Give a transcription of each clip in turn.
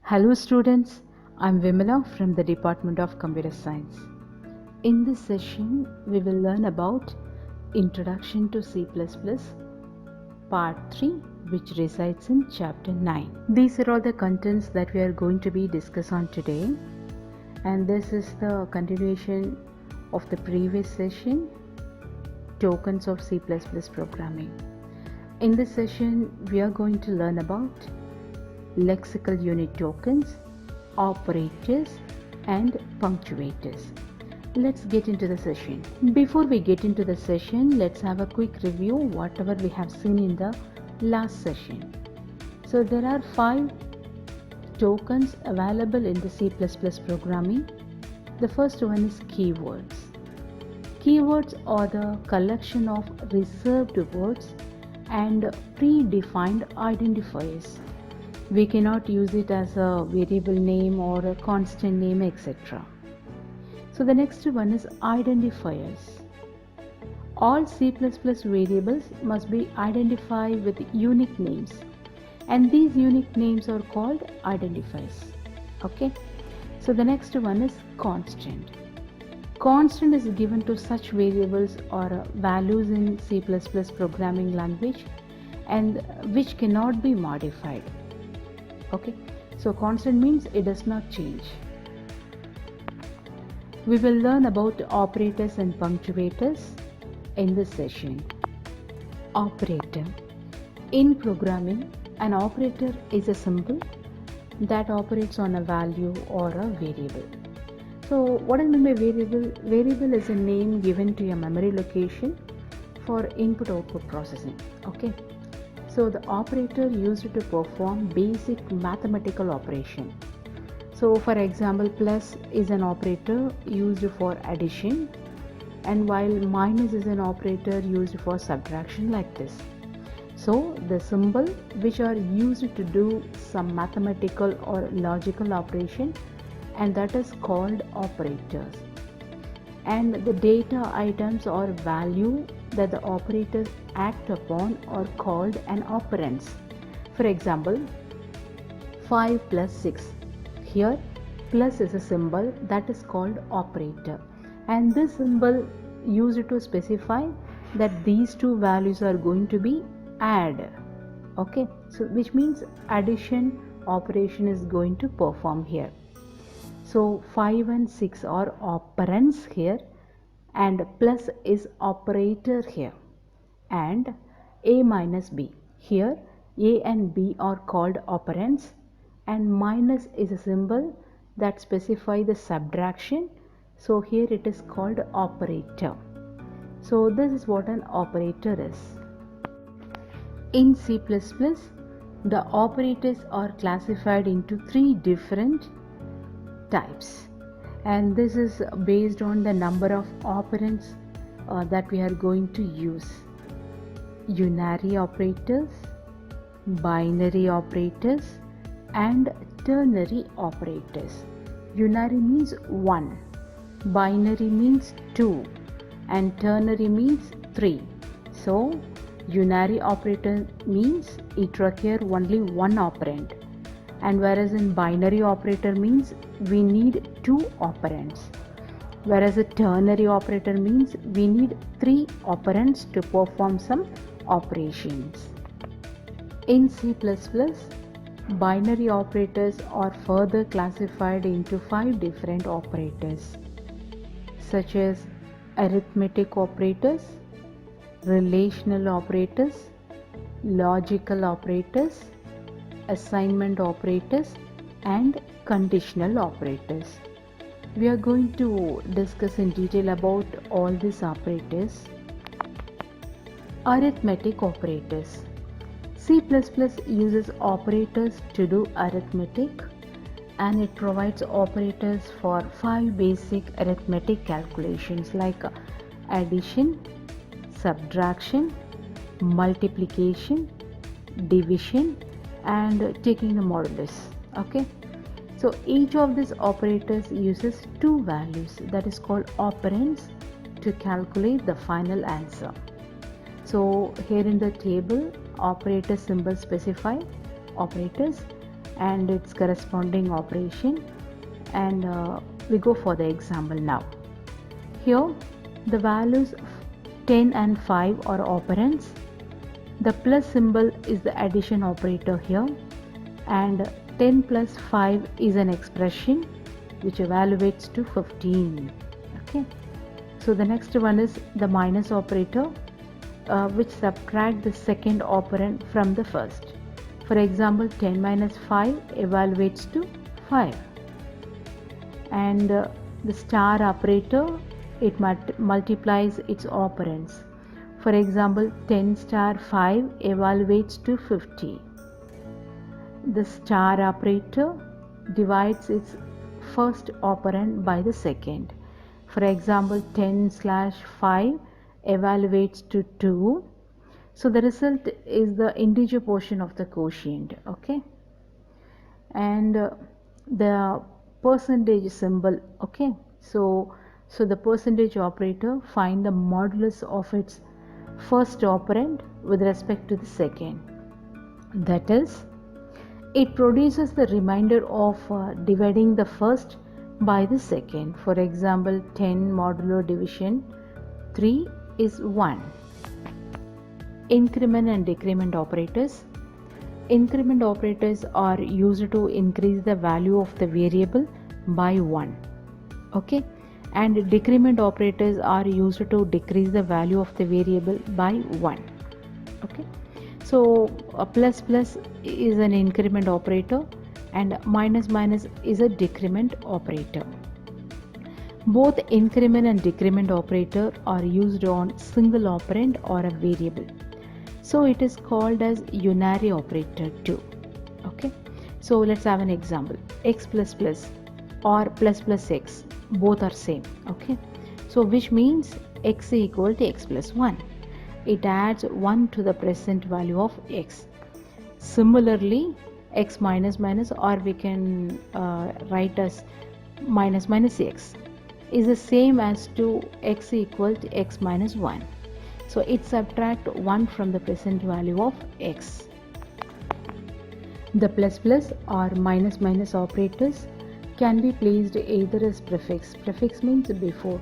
Hello students, I'm Vimala from the Department of Computer Science. In this session, we will learn about Introduction to C++, Part 3, which resides in Chapter 9. These are all the contents that we are going to be discussed on today, and this is the continuation of the previous session, Tokens of C++ Programming. In this session, we are going to learn about lexical unit tokens, operators, and punctuators. Let's get into the session. Before we get into the session, let's have a quick review whatever we have seen in the last session. So there are 5 tokens available in the C++ programming. The first one is keywords. Keywords are the collection of reserved words and predefined identifiers. We cannot use it as a variable name or a constant name, etc. So the next one is identifiers. All C++ variables must be identified with unique names, and these unique names are called identifiers. Okay, so the next one is constant. Constant is given to such variables or values in C++ programming language and which cannot be modified. Okay, so constant means it does not change. We will learn about operators and punctuators in this session. Operator. In programming, an operator is a symbol that operates on a value or a variable. So what is meant by variable? Variable is a name given to a memory location for input-output processing. Okay. So the operator used to perform basic mathematical operation. So for example, plus is an operator used for addition, and while minus is an operator used for subtraction, like this. So the symbol which are used to do some mathematical or logical operation, and that is called operators. And the data items or value that the operators act upon are called an operands. For example, 5 plus 6. Here plus is a symbol that is called operator, and this symbol used to specify that these two values are going to be add. Okay, so which means addition operation is going to perform here. So 5 and 6 are operands here, and plus is operator here, and a minus b. Here a and b are called operands, and minus is a symbol that specify the subtraction. So here it is called operator. So this is what an operator is. In C++, the operators are classified into 3 different types, and this is based on the number of operands that we are going to use. Unary operators, binary operators, and ternary operators. Unary means 1, binary means 2, and ternary means 3. So unary operator means it requires only one operand, and whereas in binary operator means we need 2 operands, whereas a ternary operator means we need 3 operands to perform some operations. In C++, binary operators are further classified into 5 different operators, such as arithmetic operators, relational operators, logical operators, assignment operators, and conditional operators. We are going to discuss in detail about all these operators. Arithmetic operators. C++ uses operators to do arithmetic, and it provides operators for 5 basic arithmetic calculations like addition, subtraction, multiplication, division, and taking the modulus. Okay, so each of these operators uses 2 values, that is called operands, to calculate the final answer. So here in the table, operator symbols specify operators, and its corresponding operation, and we go for the example now. Here the values 10 and 5 are operands. The plus symbol is the addition operator here, and 10 plus 5 is an expression which evaluates to 15. Okay, so the next one is the minus operator, which subtract the second operand from the first. For example, 10 minus 5 evaluates to 5. And the star operator, it multiplies its operands. For example, 10 star 5 evaluates to 50. The star operator divides its first operand by the second. For example, 10/5 evaluates to 2. So the result is the integer portion of the quotient. Okay, and the percentage symbol. Okay, so the percentage operator find the modulus of its first operand with respect to the second. That is, it produces the remainder of dividing the first by the second. For example, 10 modulo division 3 is 1. Increment and decrement operators. Increment operators are used to increase the value of the variable by 1. Okay, and decrement operators are used to decrease the value of the variable by 1. Okay, so a plus plus is an increment operator and minus minus is a decrement operator. Both increment and decrement operator are used on single operand or a variable, so it is called as unary operator too. Okay, so let's have an example. X plus plus or plus plus x, both are same. Okay, so which means x is equal to x plus 1. It adds 1 to the present value of x. Similarly, x minus minus, or we can write as minus minus x, is the same as to x equal to x minus 1. So it subtract 1 from the present value of x. The plus plus or minus minus operators can be placed either as prefix. Prefix means before,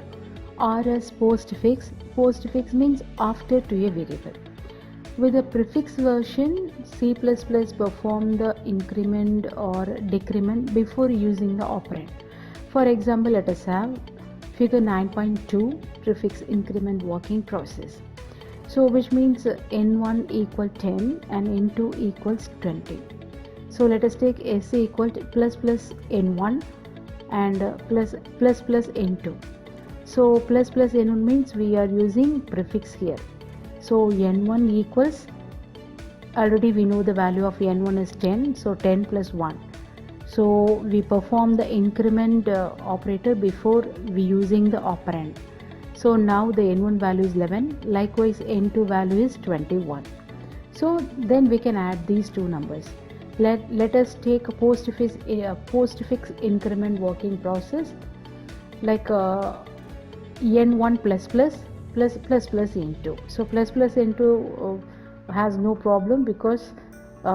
or as postfix. Postfix means after to a variable. With the prefix version, C++ perform the increment or decrement before using the operand. For example, let us have figure 9.2 prefix increment working process. So which means n1 equal 10 and n2 equals 20. So let us take S equal to plus plus n1 and plus n2. So plus plus n1 means we are using prefix here. So n1 equals, already we know the value of n1 is 10, so 10 plus 1. So we perform the increment operator before we using the operand. So now the n1 value is 11, likewise n2 value is 21. So then we can add these two numbers. Let us take a postfix increment working process, like n1 plus plus n2. So plus n2 has no problem, because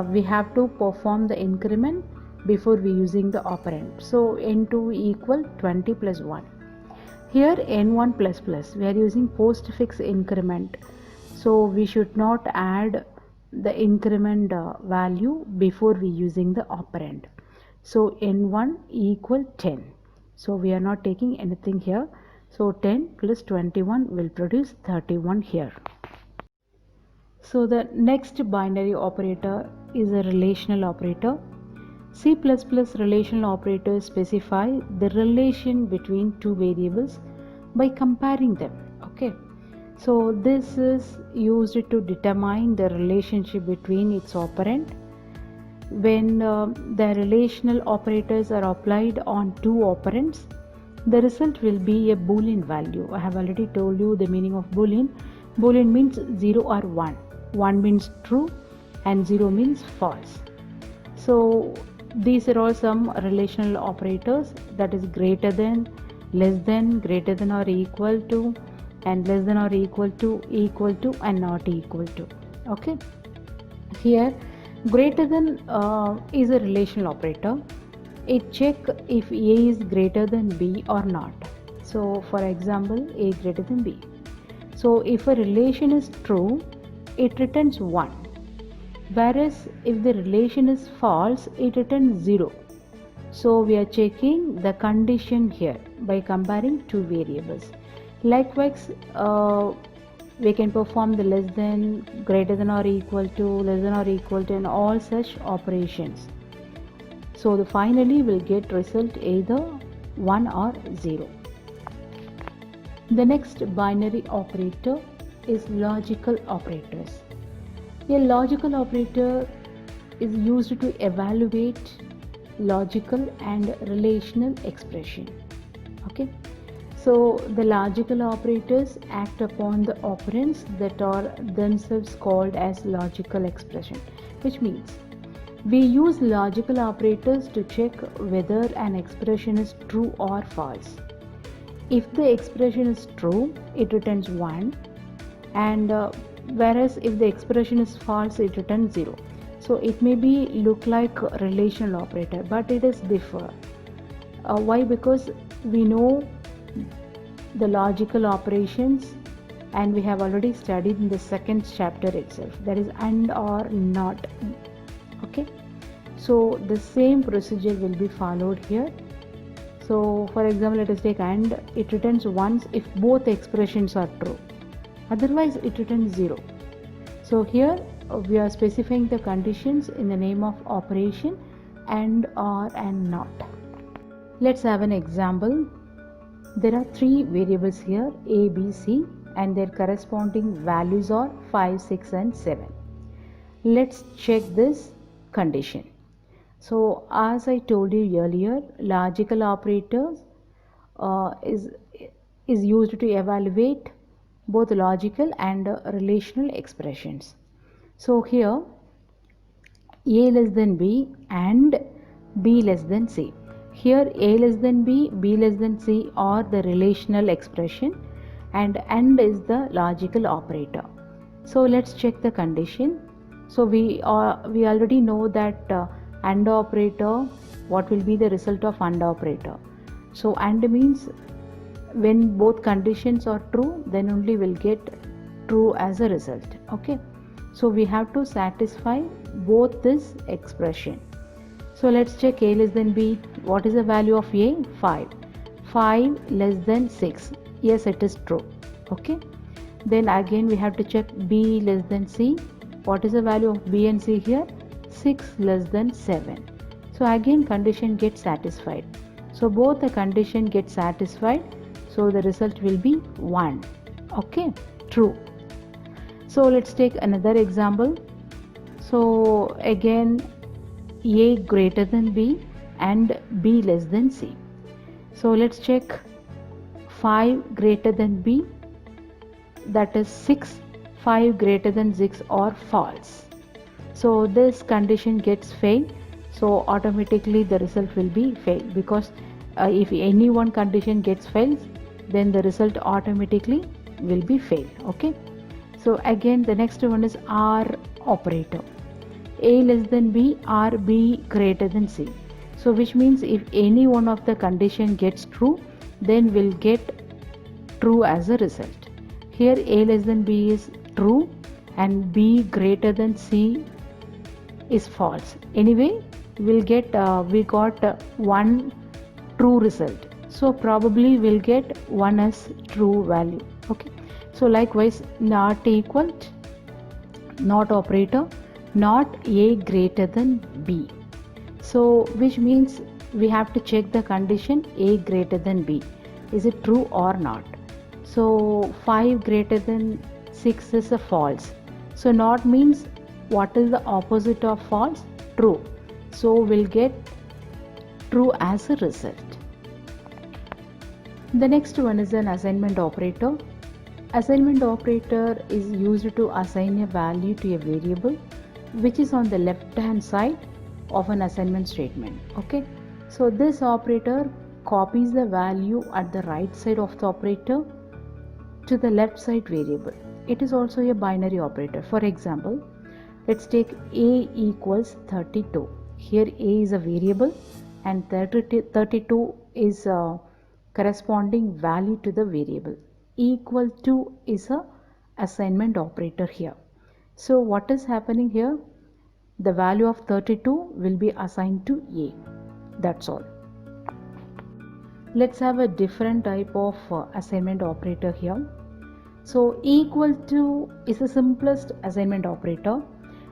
we have to perform the increment before we using the operand. So n2 equal 20 plus 1. Here n1 plus plus, we are using postfix increment, so we should not add the increment value before we using the operand. So n1 equal 10, so we are not taking anything here. So 10 plus 21 will produce 31 here. So the next binary operator is a relational operator. C++ relational operators specify the relation between two variables by comparing them. Okay, so this is used to determine the relationship between its operand. When the relational operators are applied on two operands, the result will be a Boolean value. I have already told you the meaning of Boolean. Boolean means 0 or 1. 1 means true and 0 means false. So these are all some relational operators, that is greater than, less than, greater than or equal to, and less than or equal to, and not equal to. Okay, here Greater than is a relational operator. It check if A is greater than B or not. So for example, A greater than B. So if a relation is true, it returns 1. Whereas if the relation is false, it returns 0. So we are checking the condition here by comparing two variables. Likewise, we can perform the less than, greater than or equal to, less than or equal to, and all such operations. So finally we'll get result either 1 or 0. The next binary operator is logical operators. A logical operator is used to evaluate logical and relational expression. Okay, so the logical operators act upon the operands that are themselves called as logical expression, which means we use logical operators to check whether an expression is true or false. If the expression is true, it returns 1, and whereas if the expression is false, it returns 0. So it may be look like a relational operator, but it is differ. Why? Because we know the logical operations, and we have already studied in the second chapter itself, that is and or not. Okay, so the same procedure will be followed here. So for example, let us take and, it returns once if both expressions are true, otherwise it returns 0. So here we are specifying the conditions in the name of operation and or and not. Let's have an example. There are 3 variables here, a, b, c, and their corresponding values are 5, 6 and 7. Let's check this condition. So as I told you earlier, logical operators is used to evaluate both logical and relational expressions. So here a less than b and b less than c. Here a less than b, b less than c are the relational expression, and is the logical operator. So let's check the condition. So we already know that AND operator, what will be the result of AND operator. So AND means when both conditions are true, then only we'll get true as a result. Okay, so we have to satisfy both this expression. So let's check a less than b. What is the value of a? 5. 5 less than 6. Yes, it is true. Okay, then again we have to check b less than c. What is the value of b and c here? 6 less than 7. So again condition gets satisfied. So both the condition get satisfied, so the result will be 1. Okay, true. So let's take another example. So again a greater than b and b less than c. So let's check 5 greater than b, that is 6. 5 greater than 6 are false. So this condition gets failed, so automatically the result will be failed, because if any one condition gets failed, then the result automatically will be failed. Okay, so again the next one is OR operator. A less than b or b greater than c. So which means if any one of the condition gets true, then we'll get true as a result. Here a less than b is true and b greater than c is false. Anyway, we'll get we got one true result, so probably we'll get 1 as true value. Okay, so likewise not equal, not operator, not a greater than b. So which means we have to check the condition a greater than b, is it true or not. So 5 greater than 6 is a false. So not means what is the opposite of false? True. So we'll get true as a result. The next one is an assignment operator. Assignment operator is used to assign a value to a variable which is on the left hand side of an assignment statement. Okay, so this operator copies the value at the right side of the operator to the left side variable. It is also a binary operator. For example, Let's take a equals 32. Here a is a variable and 32 is a corresponding value to the variable. Equal to is a assignment operator here. So what is happening here? The value of 32 will be assigned to a. That's all. Let's have a different type of assignment operator here. So equal to is the simplest assignment operator,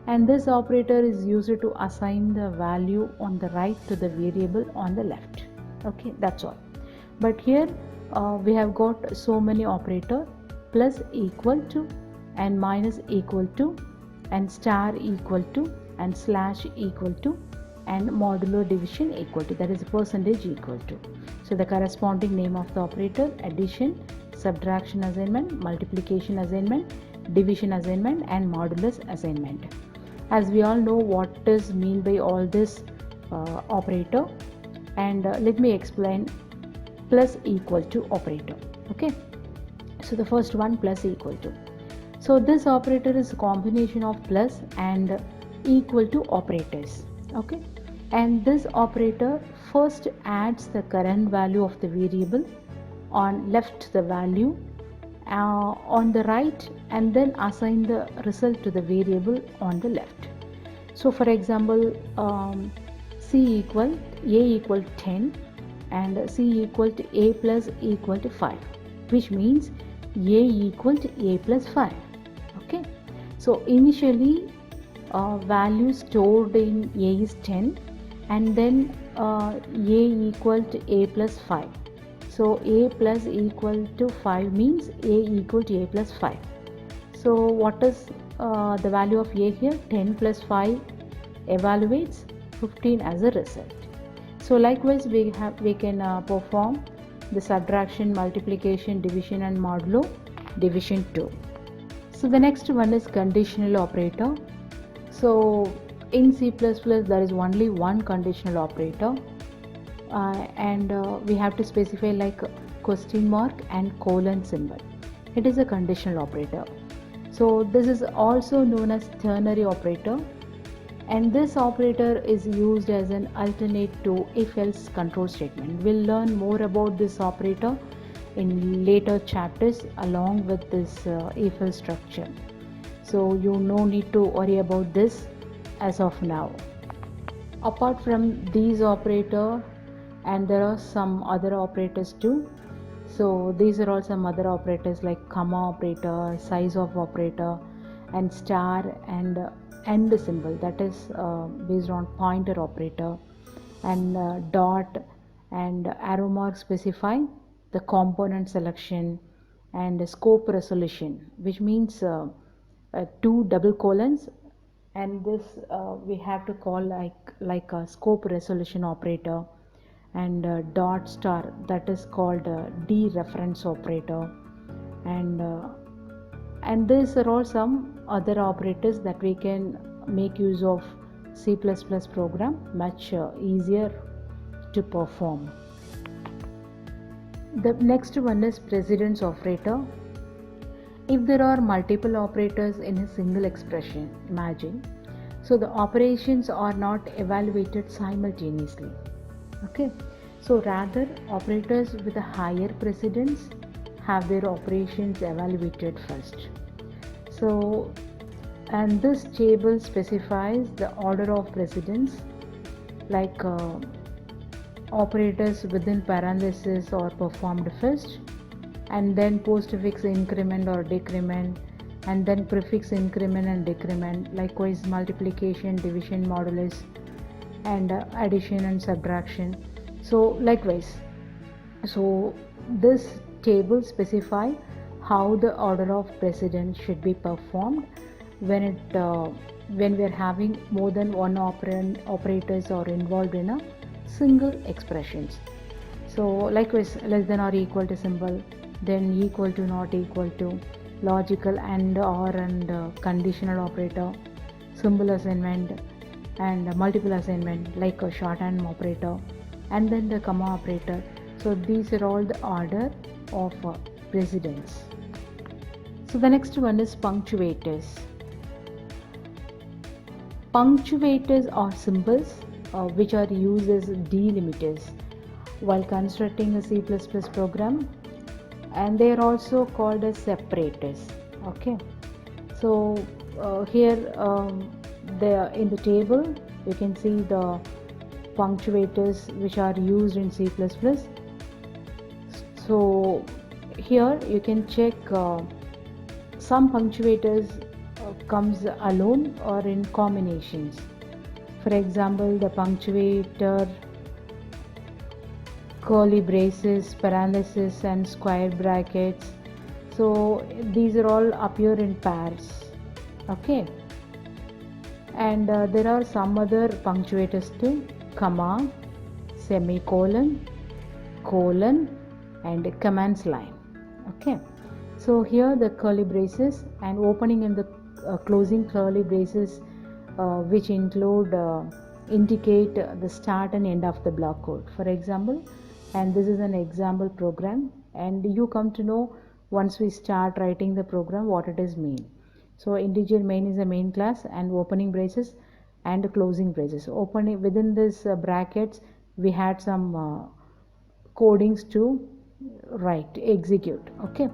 and this operator is used to assign the value on the right to the variable on the left. Okay, that's all. But here we have got so many operator: plus equal to, and minus equal to, and star equal to, and slash equal to, and modulo division equal to, that is percentage equal to. So the corresponding name of the operator: addition, subtraction assignment, multiplication assignment, division assignment, and modulus assignment. As we all know what is mean by all this operator, and let me explain plus equal to operator. Okay, so the first one, plus equal to. So this operator is a combination of plus and equal to operators. Okay, and this operator first adds the current value of the variable on left the value on the right, and then assign the result to the variable on the left. So for example, c equal a equal 10 and c equal to a plus equal to 5, which means a equal to a plus 5. Okay, so initially value stored in a is 10, and then a equal to a plus 5. So a plus equal to 5 means a equal to a plus 5. So what is the value of a here? 10 plus 5 evaluates 15 as a result. So likewise we can perform the subtraction, multiplication, division, and modulo division too. So the next one is conditional operator. So in C++ there is only one conditional operator, and we have to specify like question mark and colon symbol. It is a conditional operator. So this is also known as ternary operator, and this operator is used as an alternate to if-else control statement. We'll learn more about this operator in later chapters along with this if-else structure. So you no need to worry about this as of now. Apart from these operator, and there are some other operators too. So these are all some other operators like comma operator, size of operator, and star and end symbol, that is based on pointer operator, and dot and arrow mark specify the component selection, and scope resolution, which means 2 double colons, and this we have to call like a scope resolution operator, and dot star, that is called dereference operator, and these are all some other operators that we can make use of C++ program much easier to perform. The next one is precedence operator. If there are multiple operators in a single expression, imagine, so the operations are not evaluated simultaneously. Okay, so rather operators with a higher precedence have their operations evaluated first. So, and this table specifies the order of precedence, like operators within parentheses are performed first, and then postfix increment or decrement, and then prefix increment and decrement. Likewise multiplication, division, modulus, and addition and subtraction. So likewise, so this table specify how the order of precedence should be performed when we are having more than one operators are involved in a single expressions. So likewise, less than or equal to symbol, then equal to, not equal to, logical and or and conditional operator, symbol assignment, and multiple assignment like a shorthand operator, and then the comma operator. So these are all the order of precedence. So the next one is punctuators. punctuators are symbols which are used as delimiters while constructing a C++ program, and they are also called as separators. Okay, so here in the table you can see the punctuators which are used in C++. So here you can check some punctuators comes alone or in combinations. For example, the punctuator, curly braces, parentheses and square brackets. So these are all appear in pairs. Okay, and there are some other punctuators too: comma, semicolon, colon and commands line. Okay, so here the curly braces and opening and the closing curly braces which include indicate the start and end of the block code. For example, and this is an example program, and you come to know once we start writing the program what it is mean. So integer main is a main class and opening braces and closing braces. Opening within this brackets we had some codings to write, execute. Okay,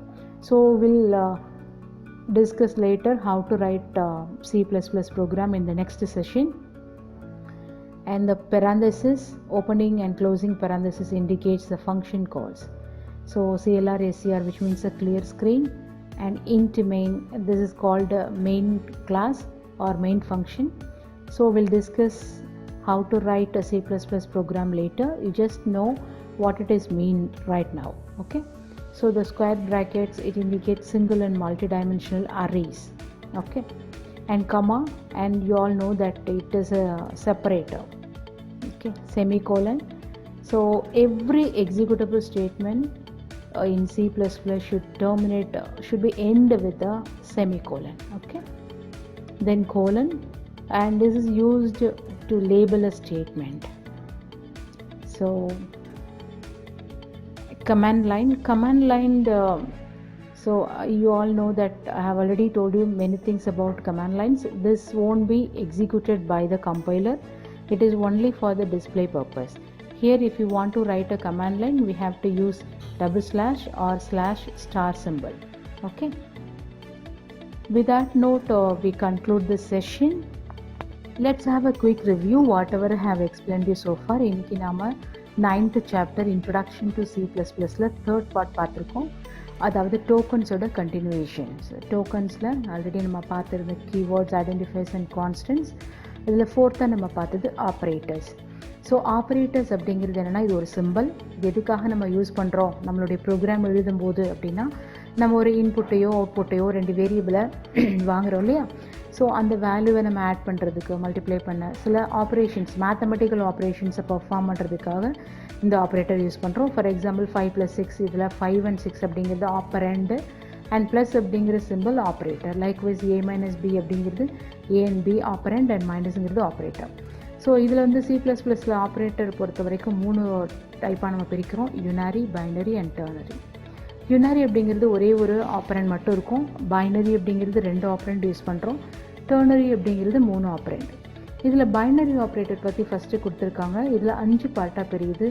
so we'll discuss later how to write C++ program in the next session. And the parenthesis, opening and closing parenthesis indicates the function calls. So CLR SCR, which means a clear screen, and int main, this is called main class or main function. So we'll discuss how to write a C++ program later. You just know what it is mean right now. Okay, so the square brackets, it indicates single and multi-dimensional arrays. Okay, and comma, and you all know that it is a separator. Okay, semicolon. So every executable statement in C++ should terminate, should be end with a semicolon. Okay, then colon, and this is used to label a statement. So command line, so you all know that I have already told you many things about command lines. This won't be executed by the compiler, it is only for the display purpose. Here if you want to write a command line, we have to use / or /* symbol. Okay, with that note we conclude this session. Let's have a quick review whatever I have explained you so far. இன்னைக்கு நாம 9th chapter introduction to C++ third part பார்த்திருக்கோம். அதாவது டோக்கன்ஸோட continuations. டோக்கன்ஸில் already நம்ம பார்த்துருந்த keywords, identifies and constants. இதில் ஃபோர்த்தாக நம்ம பார்த்தது operators. So operators அப்படிங்கிறது என்னென்னா, இது ஒரு சிம்பிள். இது எதுக்காக நம்ம யூஸ் பண்ணுறோம் நம்மளுடைய ப்ரோக்ராம் எழுதும்போது அப்படின்னா, நம்ம ஒரு இன்புட்டையோ அவுட்புட்டையோ ரெண்டு வேரியபிளை வாங்குகிறோம் இல்லையா. ஸோ அந்த வேல்யூவை நம்ம ஆட் பண்ணுறதுக்கு, மல்டிப்ளை பண்ண சில ஆப்ரேஷன்ஸ், மேத்தமெட்டிக்கல் ஆப்ரேஷன்ஸை பர்ஃபார்ம் பண்ணுறதுக்காக இந்த ஆப்ரேட்டர் யூஸ் பண்ணுறோம். ஃபார் எக்ஸாம்பிள் 5 + 6, இதில் 5 and 6 அப்படிங்கிறது ஆப்பரண்ட், அண்ட் ப்ளஸ் அப்படிங்கிற simple operator. Likewise A - B அப்படிங்கிறது A and B operand, and மைனஸுங்கிறது ஆப்ரேட்டர். ஸோ இதில் வந்து C++ல் ஆப்ரேட்டர் பொறுத்த வரைக்கும் 3 டைப்பாக நம்ம பிரிக்கிறோம்: யுனாரி, பைனரி அண்ட் டெர்னரி. யுனாரி அப்படிங்கிறது ஒரே ஒரு ஆப்பரண்ட் மட்டும் இருக்கும். பைனரி அப்படிங்கிறது 2 ஆப்பரண்ட் யூஸ் பண்ணுறோம். டெர்னரி அப்படிங்கிறது 3 ஆப்பரண்ட். இதில் பைனரி ஆப்ரேட்டர் பற்றி ஃபஸ்ட்டு கொடுத்துருக்காங்க. இதில் 5 பார்ட்டாக பிரியுது: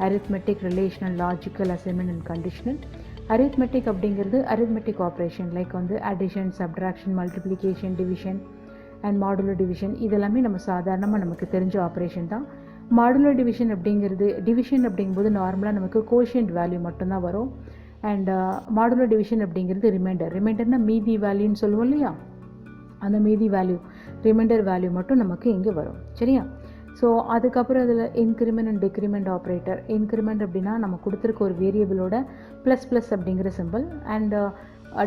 arithmetic, relational, logical, assignment and conditional. Arithmetic அப்படிங்கிறது அரித்மெட்டிக் ஆப்ரேஷன் லைக் வந்து addition, subtraction, multiplication, division and modular division. இதெல்லாமே நம்ம சாதாரணமாக நமக்கு தெரிஞ்ச ஆப்ரேஷன் தான். மாடுலர் டிவிஷன் அப்படிங்கிறது, டிவிஷன் அப்படிங்கும்போது நார்மலாக நமக்கு கோஷியன்ட் வேல்யூ மட்டும்தான் வரும். அண்ட் மாடுலர் டிவிஷன் அப்படிங்கிறது ரிமைண்டர்னால் மீதி வேல்யூன்னு சொல்லுவோம் இல்லையா, அந்த மீதி வேல்யூ, ரிமைண்டர் வேல்யூ மட்டும் நமக்கு இங்கே வரும். சரியா? ஸோ அதுக்கப்புறம் அதில் increment and decrement operator. Increment அப்படின்னா நம்ம கொடுத்துருக்க ஒரு வேரியபிளோட ++ அப்படிங்கிற சிம்பிள், அண்ட்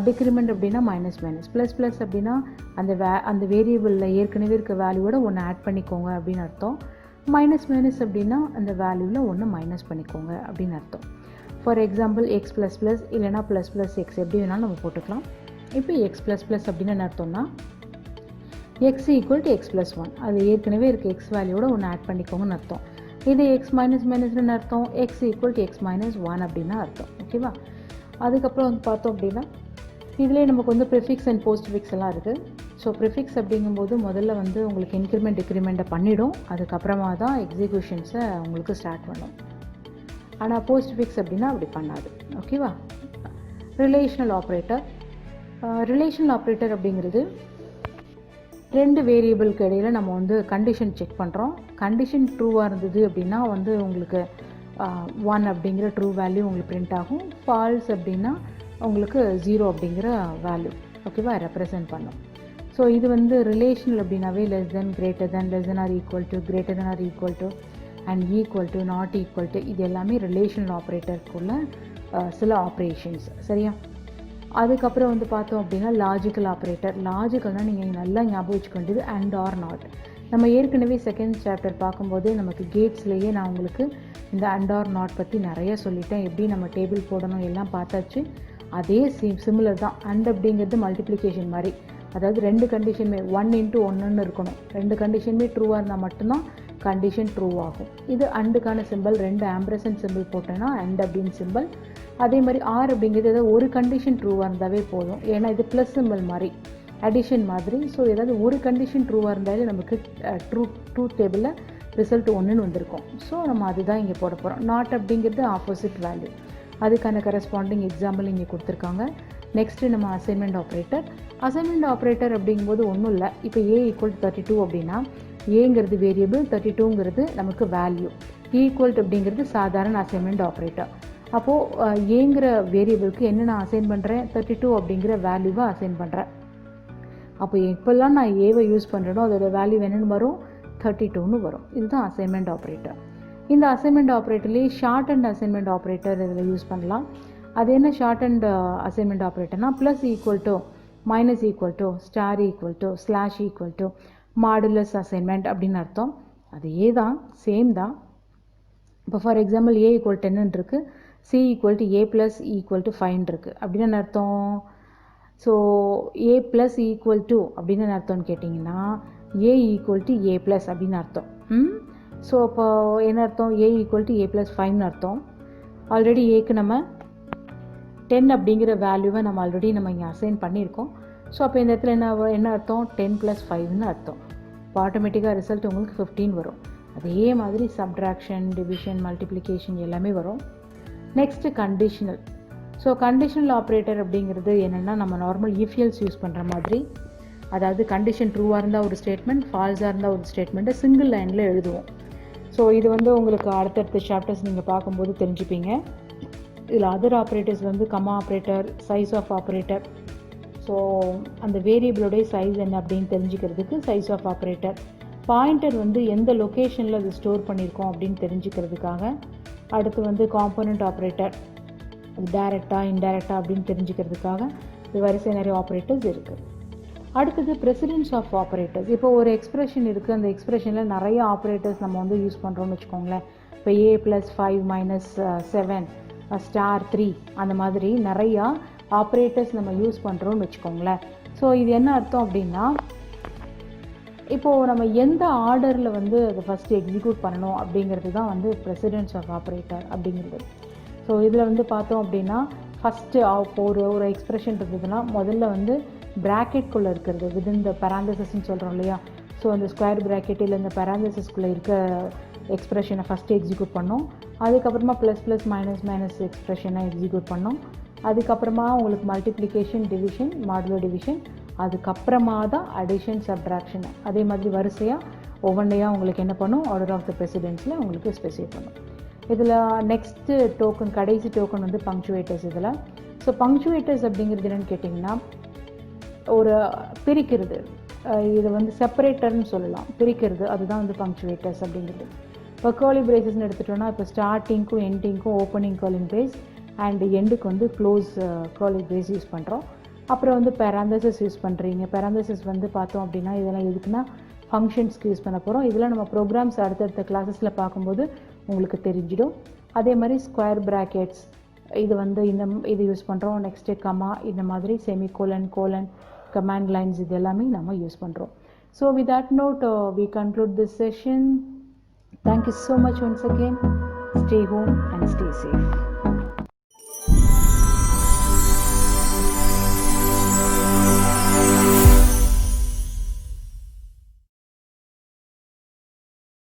டிக்ரிமெண்ட் அப்படின்னா -. ++ அப்படின்னா அந்த வேரியபிளில் ஏற்கனவே இருக்க வேல்யூவோட ஒன்று ஆட் பண்ணிக்கோங்க அப்படின்னு அர்த்தம். -- அப்படின்னா அந்த வேல்யூவில் ஒன்று மைனஸ் பண்ணிக்கோங்க அப்படின்னு அர்த்தம். ஃபார் எக்ஸாம்பிள் x++ இல்லைனா ++x எப்படி வேணாலும் நம்ம போட்டுக்கலாம். இப்போ x++ அப்படின்னு என்ன அர்த்தம்னா, x = x+1, அது ஏற்கனவே இருக்க x வேல்யூவோட ஒன்று ஆட் பண்ணிக்கோங்கன்னு அர்த்தம். இது x - -ன்னு அர்த்தம், x = x - 1 அப்படின்னு அர்த்தம். ஓகேவா? அதுக்கப்புறம் வந்து பார்த்தோம் அப்படின்னா இதிலே நமக்கு வந்து ப்ரிஃபிக்ஸ் அண்ட் போஸ்ட் ஃபிக்ஸ் எல்லாம் இருக்குது. ஸோ ப்ரிஃபிக்ஸ் அப்படிங்கும்போது முதல்ல வந்து உங்களுக்கு இன்க்ரிமெண்ட் டிக்ரிமெண்ட்டை பண்ணிவிடும், அதுக்கப்புறமா தான் எக்ஸிக்யூஷன்ஸை உங்களுக்கு ஸ்டார்ட் பண்ணும். ஆனால் போஸ்ட் ஃபிக்ஸ் அப்படின்னா அப்படி பண்ணாது. ஓகேவா? Relational operator. ரிலேஷனல் ஆப்ரேட்டர் அப்படிங்கிறது ரெண்டு வேரியபிளுக்கு இடையில் நம்ம வந்து கண்டிஷன் செக் பண்ணுறோம். கண்டிஷன் ட்ரூவாக இருந்தது அப்படின்னா வந்து உங்களுக்கு 1 அப்படிங்கிற ட்ரூ வேல்யூ உங்களுக்கு பிரிண்ட் ஆகும். ஃபால்ஸ் அப்படின்னா உங்களுக்கு 0 அப்படிங்கிற வேல்யூ ஓகேவா ரெப்ரசன்ட் பண்ணும். ஸோ இது வந்து ரிலேஷனல் அப்படின்னாவே less than, greater than, less than or equal to, greater than or equal to and equal to, not equal to, இது எல்லாமே ரிலேஷனல் ஆப்ரேட்டருக்குள்ள சில ஆப்ரேஷன்ஸ். சரியா? அதுக்கப்புறம் வந்து பார்த்தோம் அப்படின்னா லாஜிக்கல் ஆப்ரேட்டர். லாஜிக்கல்னால் நீங்கள் நல்லா ஞாபகம் வச்சுக்க வேண்டியது அண்ட் ஆர் நாட். நம்ம ஏற்கனவே செகண்ட் சாப்டர் பார்க்கும்போதே நமக்கு கேட்ஸ்லேயே நான் உங்களுக்கு இந்த அண்ட் ஆர் நாட் பற்றி நிறைய சொல்லிட்டேன். எப்படி நம்ம டேபிள் போடணும் எல்லாம் பார்த்தாச்சு. அதே சிமிலர் தான். அண்ட் அப்படிங்கிறது மல்டிப்ளிகேஷன் மாதிரி, அதாவது ரெண்டு கண்டிஷனுமே 1 × 1ன்னு இருக்கணும். ரெண்டு கண்டிஷனுமே ட்ரூவாக இருந்தால் மட்டும்தான் கண்டிஷன் ட்ரூ ஆகும். இது அண்டுக்கான சிம்பிள். ரெண்டு ஆம்பரசன் சிம்பிள் போட்டோன்னா அண்ட் அப்படின்னு சிம்பிள். அதே மாதிரி ஆர் அப்படிங்கிறது ஏதாவது ஒரு கண்டிஷன் ட்ரூவாக இருந்தாவே போதும். ஏன்னா இது ப்ளஸ் சிம்பிள் மாதிரி, அடிஷன் மாதிரி. ஸோ ஏதாவது ஒரு கண்டிஷன் ட்ரூவாக இருந்தாலே நமக்கு ட்ரூத் டேபிளில் ரிசல்ட் 1ன்னு வந்திருக்கும். ஸோ நம்ம அதுதான் இங்கே போட போகிறோம். நாட் அப்படிங்கிறது ஆப்போசிட் வேல்யூ. அதுக்கான கரஸ்பாண்டிங் எக்ஸாம்பிள் இங்கே கொடுத்துருக்காங்க. நெக்ஸ்ட்டு நம்ம அசைன்மெண்ட் ஆப்ரேட்டர். அசைன்மெண்ட் ஆப்ரேட்டர் அப்படிங்கும்போது ஒன்றும் இல்லை. இப்போ A = 32 அப்படின்னா ஏங்கிறது வேரியபிள், 32ங்கிறது நமக்கு வேல்யூ, ஈக்குவல் அப்படிங்கிறது சாதாரண அசைன்மெண்ட் ஆப்ரேட்டர். அப்போது ஏங்கிற வேரியபிளுக்கு என்ன நான் அசைன் பண்ணுறேன்? 32 அப்படிங்கிற வேல்யூவை அசைன் பண்ணுறேன். அப்போ எப்போல்லாம் நான் ஏவை யூஸ் பண்ணுறேனோ அதோட வேல்யூ என்னென்னு வரும்? 32ன்னு வரும். இதுதான் அசைன்மெண்ட் ஆப்ரேட்டர். இந்த அசைன்மெண்ட் ஆப்ரேட்டர்லேயே ஷார்ட் அண்ட் அசைன்மெண்ட் ஆப்ரேட்டர் இதில் யூஸ் பண்ணலாம். அது என்ன ஷார்ட் அண்ட் அசைன்மெண்ட் ஆப்ரேட்டர்னா plus equal to, minus equal to, star equal to, slash equal to, modulus assignment அப்படின்னு அர்த்தம். அதே தான், சேம் தான். இப்போ ஃபார் எக்ஸாம்பிள் A = 10 இருக்குது, C = A + 5 இருக்குது. அப்படின்னு என்ன அர்த்தம்? ஸோ A + ஈக்குவல் டு அப்படின்னு என்ன அர்த்தம்னு கேட்டிங்கன்னா A = A+ அப்படின்னு அர்த்தம். ஸோ அப்போ என்ன அர்த்தம்? A = A + 5ன்னு அர்த்தம். ஆல்ரெடி ஏக்கு நம்ம 10 அப்படிங்கிற வேல்யூவை நம்ம ஆல்ரெடி இங்கே அசைன் பண்ணியிருக்கோம். ஸோ அப்போ இந்த இடத்துல என்ன அர்த்தம்? 10 + 5ன்னு அர்த்தம். இப்போ ஆட்டோமேட்டிக்காக ரிசல்ட் உங்களுக்கு 15 வரும். அதே மாதிரி சப்ட்ராக்ஷன், டிவிஷன், மல்டிப்ளிகேஷன் எல்லாமே வரும். Next conditional. So conditional operator அப்படிங்கிறது என்னென்னா நம்ம நார்மல் இஃப்எல்ஸ் யூஸ் பண்ணுற மாதிரி, அதாவது கண்டிஷன் ட்ரூவாக இருந்தால் ஒரு ஸ்டேட்மெண்ட், ஃபால்ஸாக இருந்தால் ஒரு ஸ்டேட்மெண்ட்டை சிங்கிள் லைனில் எழுதுவோம். ஸோ இது வந்து உங்களுக்கு அடுத்தடுத்த சாப்டர்ஸ் நீங்கள் பார்க்கும்போது தெரிஞ்சுப்பீங்க. இதில் அதர் ஆப்ரேட்டர்ஸ் வந்து comma operator, size of operator. So அந்த வேரியபிளோடைய சைஸ் என்ன அப்படின்னு தெரிஞ்சுக்கிறதுக்கு சைஸ் ஆஃப் ஆப்ரேட்டர். பாயிண்டர் வந்து எந்த லொக்கேஷனில் அது ஸ்டோர் பண்ணியிருக்கோம் அப்படின்னு தெரிஞ்சுக்கிறதுக்காக. அடுத்து வந்து காம்போனண்ட் ஆப்ரேட்டர், அது டைரெக்டாக இன்டைரக்டாக அப்படின்னு தெரிஞ்சுக்கிறதுக்காக இது வரிசை நிறைய ஆப்ரேட்டர்ஸ் இருக்குது. அடுத்தது ப்ரெசிடென்ஸ் ஆஃப் ஆப்ரேட்டர்ஸ். இப்போ ஒரு எக்ஸ்பிரஷன் இருக்குது, அந்த எக்ஸ்பிரஷனில் நிறைய ஆப்ரேட்டர்ஸ் நம்ம வந்து யூஸ் பண்ணுறோம்னு வச்சுக்கோங்களேன். இப்போ A + 5 - 7 ஸ்டார் 3 அந்த மாதிரி நிறையா ஆப்ரேட்டர்ஸ் நம்ம யூஸ் பண்ணுறோம்னு வச்சுக்கோங்களேன். ஸோ இது என்ன அர்த்தம் அப்படின்னா, இப்போது நம்ம எந்த ஆர்டரில் வந்து அதை ஃபஸ்ட்டு எக்ஸிக்யூட் பண்ணணும் அப்படிங்கிறது தான் வந்து ப்ரெசிடென்ஸ் ஆஃப் ஆப்ரேட்டர் அப்படிங்கிறது. ஸோ இதில் வந்து பார்த்தோம் அப்படின்னா ஃபஸ்ட்டு ஒரு எக்ஸ்பிரஷன் இருந்ததுன்னா முதல்ல வந்து ப்ராக்கெட்குள்ளே இருக்கிறது, வித்தின் த பேராந்தசிஸ்ன்னு சொல்கிறோம் இல்லையா. ஸோ அந்த ஸ்கொயர் ப்ராக்கெட் இல்லை இந்த பேராந்தசிஸ்குள்ளே இருக்க எக்ஸ்பிரஷனை ஃபஸ்ட்டு எக்ஸிக்யூட் பண்ணோம். அதுக்கப்புறமா ப்ளஸ் மைனஸ் எக்ஸ்பிரஷனை எக்ஸிக்யூட் பண்ணோம். அதுக்கப்புறமா உங்களுக்கு மல்டிப்ளிகேஷன், டிவிஷன், மாடுலோ டிவிஷன், அதுக்கப்புறமா தான் அடிஷன், சப்ட்ராக்ஷன். அதே மாதிரி வரிசையாக ஒவ்வொன்றையாக உங்களுக்கு என்ன பண்ணும்? ஆர்டர் ஆஃப் த ப்ரெசிடென்ஸில் உங்களுக்கு ஸ்பெசிஃபை பண்ணும். இதில் நெக்ஸ்ட்டு டோக்கன், கடைசி டோக்கன் வந்து பங்க்சுவேட்டர்ஸ். இதில் ஸோ பங்க்சுவேட்டர்ஸ் அப்படிங்கிறது என்னென்னு கேட்டிங்கன்னா ஒரு பிரிக்கிறது, இதை வந்து செப்பரேட்டர்னு சொல்லலாம், பிரிக்கிறது, அதுதான் வந்து பங்க்சுவேட்டர்ஸ் அப்படிங்கிறது. இப்போ கர்லி பிரேசஸ்ன்னு எடுத்துட்டோன்னா இப்போ ஸ்டார்டிங்க்கும் எண்டிங்க்கும் ஓப்பனிங் கர்லி பிரேஸ் அண்ட் எண்டுக்கு வந்து க்ளோஸ் கர்லி பிரேஸ் யூஸ் பண்ணுறோம். அப்புறம் வந்து பேராந்தசிஸ் யூஸ் பண்ணுறீங்க. பேராந்தசிஸ் வந்து பார்த்தோம் அப்படின்னா இதெல்லாம் எதுக்குன்னா ஃபங்க்ஷன்ஸ்க்கு யூஸ் பண்ண போகிறோம். இதெல்லாம் நம்ம ப்ரோக்ராம்ஸ் அடுத்தடுத்த கிளாஸஸில் பார்க்கும்போது உங்களுக்கு தெரிஞ்சிடும். அதே மாதிரி ஸ்கொயர் ப்ராக்கெட்ஸ் இது யூஸ் பண்ணுறோம். நெக்ஸ்ட்டு கமா, இந்த மாதிரி செமிகோலன், கோலன், கமாண்ட் லைன்ஸ் இது எல்லாமே நம்ம யூஸ் பண்ணுறோம். So with that note we conclude this session. Thank you so much once again. Stay home and stay safe.